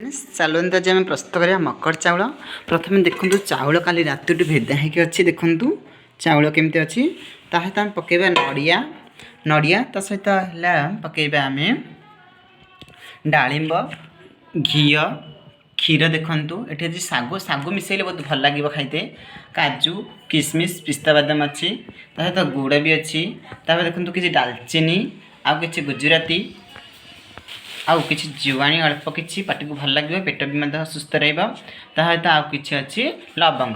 चलते आज आम प्रस्तुत करा मकर चाउल। प्रथम देखूँ चाउल काली राति भेदा होगी अच्छी देखूँ चाउल केमती अच्छी सहित आम पकेबा नड़िया नड़िया ता सहित है पकेबा आम डालिंब घी क्षीर देखूँ ये सागु सागु मिसेले बहुत भल लगे खाइते काजू किसमिश पिस्ता बादाम अच्छी सहित गुड़ भी अच्छी देखूँ किसी डालचीनी आउ कि गुजराती आउ किसी जुआणी अल्प किसी पाटी को भल लगे पेट भी सुस्थ रहित आउ कि अच्छी लवंग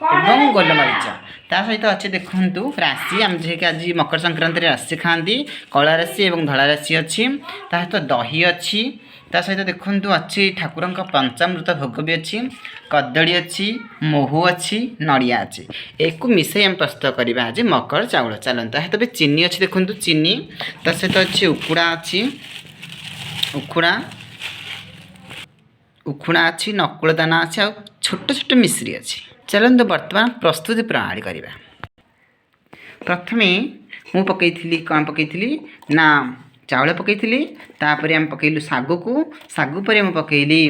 एवं गोलमरीच सहित अच्छे देखूँ राशि आम जी आज मकर संक्रांति राशि खाती कला राशि और धला राशि अच्छी सहित दही अच्छी सहित देखूँ अच्छी ठाकुर पंचामृत भोग भी अच्छी कदली अच्छी महू अच्छी नड़िया अच्छी एक मिसे आम प्रस्तुत करवा आज मकर चाउल। चलते सहित भी चीनी अच्छी देखूँ चीनी सहित अच्छी उखुड़ा अच्छी उखुड़ा उखुड़ा अच्छी नकुल दाना अच्छी आ छोट छोट मिश्री अच्छी। चलते बर्तमान प्रस्तुति प्रणाली करवा। प्रथमे मु पकई कौन पकई ना चाउल पकई तापर आम पकईलु सागु को सागु पर मु पकईली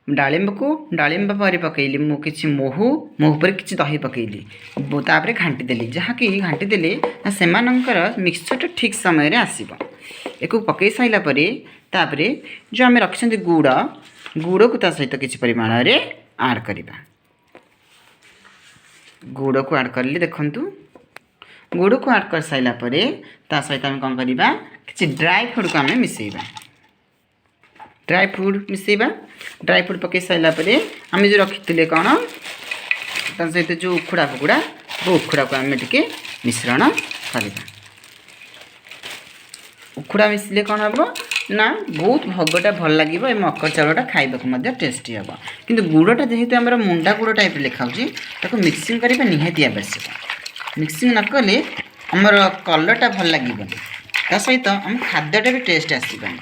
डालिंब को डालिंब पर पकईली मु किछि महू महू पर किछि दही पकईली तापर घांटी देली जहाँकि घांटी देले सेमानंकर मिक्सचर ठीक समय रे आसीबो। एक पकई साइला परे तापरे जो आम रखिछन्ति गुड़ गुड़ को ता सहित किछि परिमाण रे ऐड करिबा। गुड़ को ऐड करली देखंतु गुड़ को ऐड कर साइला परे ता सहित आम कोन करिबा किछि ड्राई फ्रूट को आम मिसेइबा। ड्राई फ्रूट मिसेइबा ड्राई फ्रूट पकई साइला परे आम जो रखिथिले कोन ता सहित जो उखुड़ा फुकुड़ा वो उखुड़ा को आम टिके मिश्रण करिबा। उखुड़ा मिसले कौन हम ना बहुत भोगटा भल लगे मकर चाउलटा खाइबा टेस्टी हम कि गुड़टा जेहेतु आम मुंडा गुड़ टाइप लिखाऊँगी ताको मिक्सिंग करने निहाती आवश्यक। मिक्सिंग न कले आमर कलरटा भल लगे सहित आम खाद्यटा भी टेस्ट आसबानी।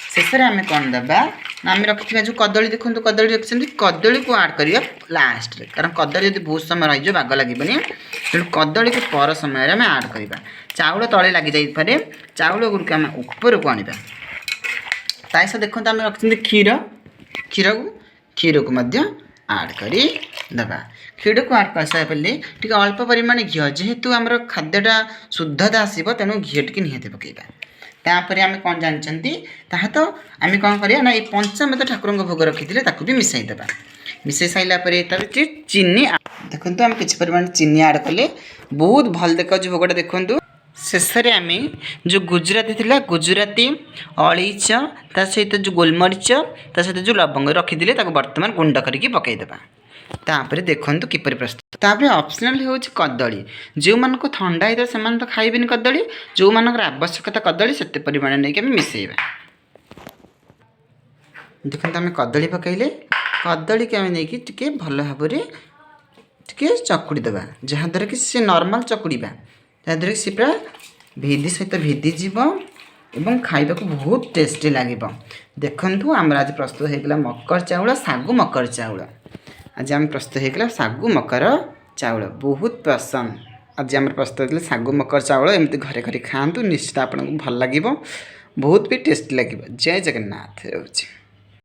शेष में आम कौन दबा ना आम रखा जो कदली देखो कदली रखी कदली को ऐड करवा लास्ट कारण कदली जब बहुत समय रही बाग लगे तेणु कदली को पर समय आम ऐड करवा। चाउल तले लग जापे चाउल गुड़क आम ऊपर को आने ताइस देखो आम रखी क्षीर क्षीर को ऐड करदे क्षीर को ऐड कर सारे टी अल्प परिमाण घी जेहेतु आम खाद्यटा शुद्धता आसो तेणु घी टी निहाती पकईबा। तापर आम कौन जानते तो आम कौन करा ना ये पंचामृत ठाकुर भोग रखी भी मिसाईदेवा। मिसाई साइला चीनी देखो आम किसी परिमाण चीनी ऐड कले बहुत भल देखा भोगटा देखो। शेष में आम जो गुजराती थी गुजराती अलैच ता सहित जो गोलमरीच ता सहित जो लवंग रखी बर्तमान गुंड करके पकईदेवा। तापर देखो किपर प्रस्तुत तापर ऑप्शनल हो कदली जो मानक ठंडा होता से तो खाइबेनि कदली जो मानकर आवश्यकता कदली से परिमाण नहीं मिसेइबा। देखो आम कदली पकईले कदली की आम नहीं टे भल भाव टे चकुड़ी देवा जहाँद्वारा कि सी नॉर्मल चकुड़ा जहाँद्वारा कि सी पूरा भिदी सहित भिदीजीव एवं खाइबा को बहुत टेस्टी लगे। देखु आम आज प्रस्तुत होगा मकर चाउल सागु मकर चाउल। आज आम प्रस्तुत होगा सागु मकर चाउल बहुत पसंद। आज आम प्रस्तुत होगा सागु मकर चाउल एमती घरे घरे खातु निश्चित आपको भल लगे बहुत भी टेस्टी लगे। जय जगन्नाथ। रोचे।